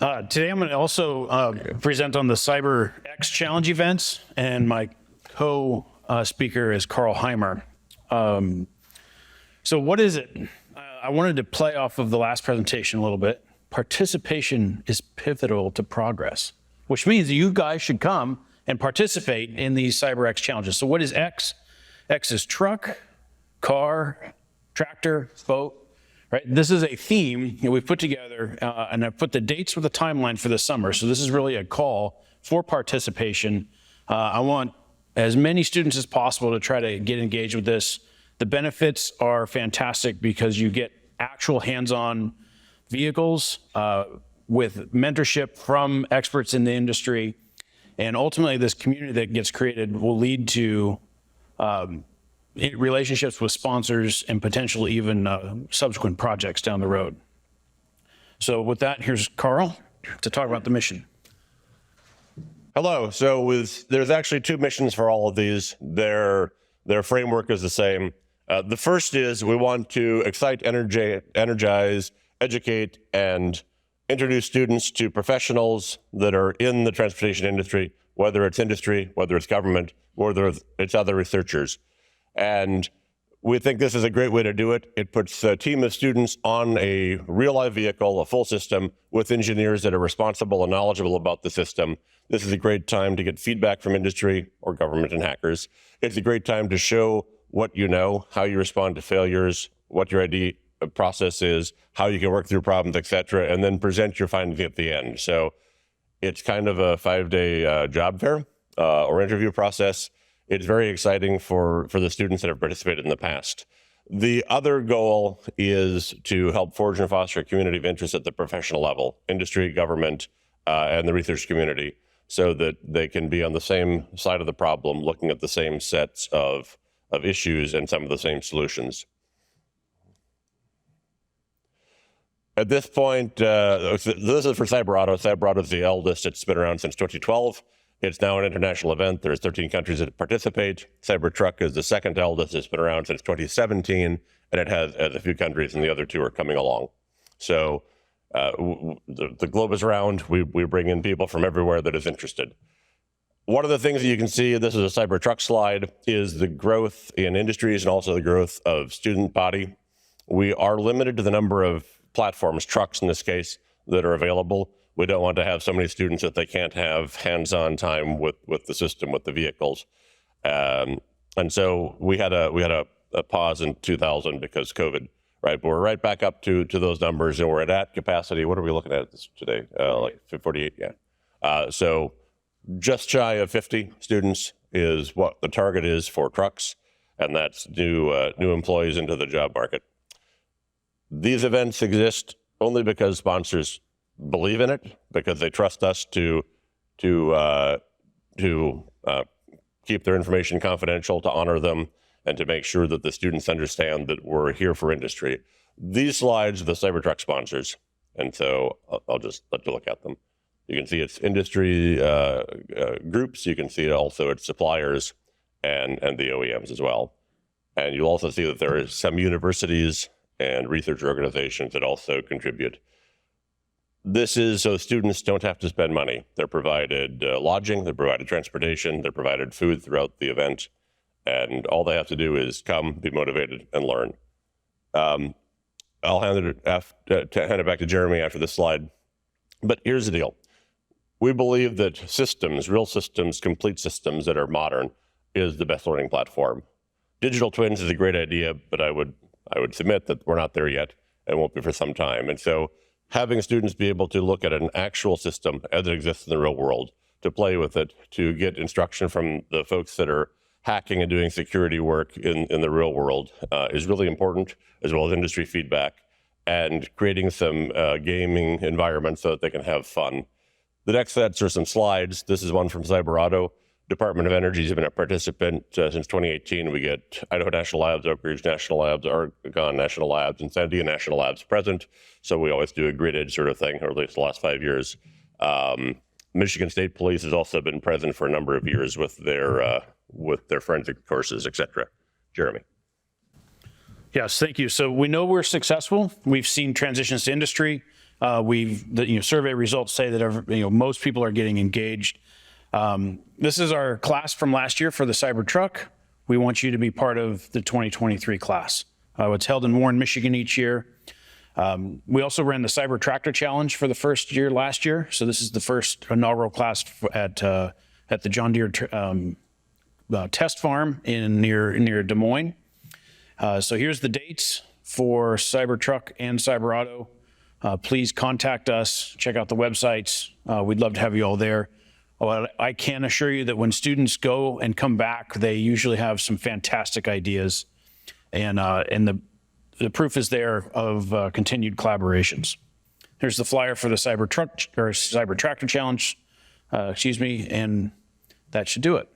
Today I'm going to also present on the CyberX Challenge events, and my co-speaker is Carl Heimer. So what is it? I wanted to play off of the last presentation a little bit. Participation is pivotal to progress, which means that you guys should come and participate in these CyberX challenges. So what is X? X is truck, car, tractor, boat. Right? This is a theme that we've put together, and I've put the dates with the timeline for the summer. So this is really a call for participation. I want as many students as possible to try to get engaged with this. The benefits are fantastic because you get actual hands-on vehicles with mentorship from experts in the industry. And ultimately, this community that gets created will lead to relationships with sponsors and potentially even subsequent projects down the road. So with that, here's Carl to talk about the mission. Hello. So there's actually two missions for all of these. Their framework is the same. The first is we want to excite, energize, educate, and introduce students to professionals that are in the transportation industry, whether it's industry, whether it's government, whether it's other researchers. And we think this is a great way to do it. It puts a team of students on a real live vehicle, a full system, with engineers that are responsible and knowledgeable about the system. This is a great time to get feedback from industry or government and hackers. It's a great time to show what you know, how you respond to failures, what your ID process is, how you can work through problems, et cetera, and then present your findings at the end. So it's kind of a 5-day job fair or interview process. It's very exciting for the students that have participated in the past. The other goal is to help forge and foster a community of interest at the professional level, industry, government, and the research community, so that they can be on the same side of the problem, looking at the same sets of issues and some of the same solutions. At this point, this is for CyberAuto. CyberAuto is the eldest. It's been around since 2012. It's now an international event. There's 13 countries that participate. Cybertruck is the second eldest. It's been around since 2017, and it has a few countries, and the other two are coming along. So the globe is round. We bring in people from everywhere that is interested. One of the things that you can see, this is a Cybertruck slide, is the growth in industries and also the growth of student body. We are limited to the number of platforms, trucks in this case, that are available. We don't want to have so many students that they can't have hands-on time with the system, with the vehicles. And so we had a pause in 2000 because COVID, right? But we're right back up to those numbers, and we're at capacity. What are we looking at this today? Like 48, yeah. So just shy of 50 students is what the target is for trucks, and that's new employees into the job market. These events exist only because sponsors believe in it, because they trust us to keep their information confidential, to honor them, and to make sure that the students understand that we're here for industry. These slides are the Cybertruck sponsors, and so I'll just let you look at them. You can see it's industry groups. You can see also it's suppliers and the OEMs as well. And you'll also see that there is some universities and research organizations that also contribute. This is so students don't have to spend money. They're provided lodging, they're provided transportation, they're provided food throughout the event, and all they have to do is come, be motivated, and learn. I'll hand it back to Jeremy after this slide. But here's the deal. We believe that systems, real systems, complete systems that are modern, is the best learning platform. Digital twins is a great idea, but I would submit that we're not there yet and won't be for some time. And so having students be able to look at an actual system as it exists in the real world, to play with it, to get instruction from the folks that are hacking and doing security work in the real world is really important, as well as industry feedback and creating some gaming environments so that they can have fun. The next sets are some slides. This is one from CyberAuto. Department of Energy has been a participant since 2018. We get Idaho National Labs, Oak Ridge National Labs, Oregon National Labs, and Sandia National Labs present. So we always do a gridded sort of thing, or at least the last 5 years. Michigan State Police has also been present for a number of years with their forensic courses, et cetera. Jeremy. Yes, thank you. So we know we're successful. We've seen transitions to industry. The survey results say that most people are getting engaged. This is our class from last year for the Cybertruck. We want you to be part of the 2023 class. It's held in Warren, Michigan each year. We also ran the Cyber Tractor Challenge for the first year last year. So this is the first inaugural class at the John Deere test farm near Des Moines. So here's the dates for Cybertruck and CyberAuto. Please contact us, check out the websites. We'd love to have you all there. I can assure you that when students go and come back, they usually have some fantastic ideas, and the proof is there of continued collaborations. Here's the flyer for the Cyber Tractor Challenge, and that should do it.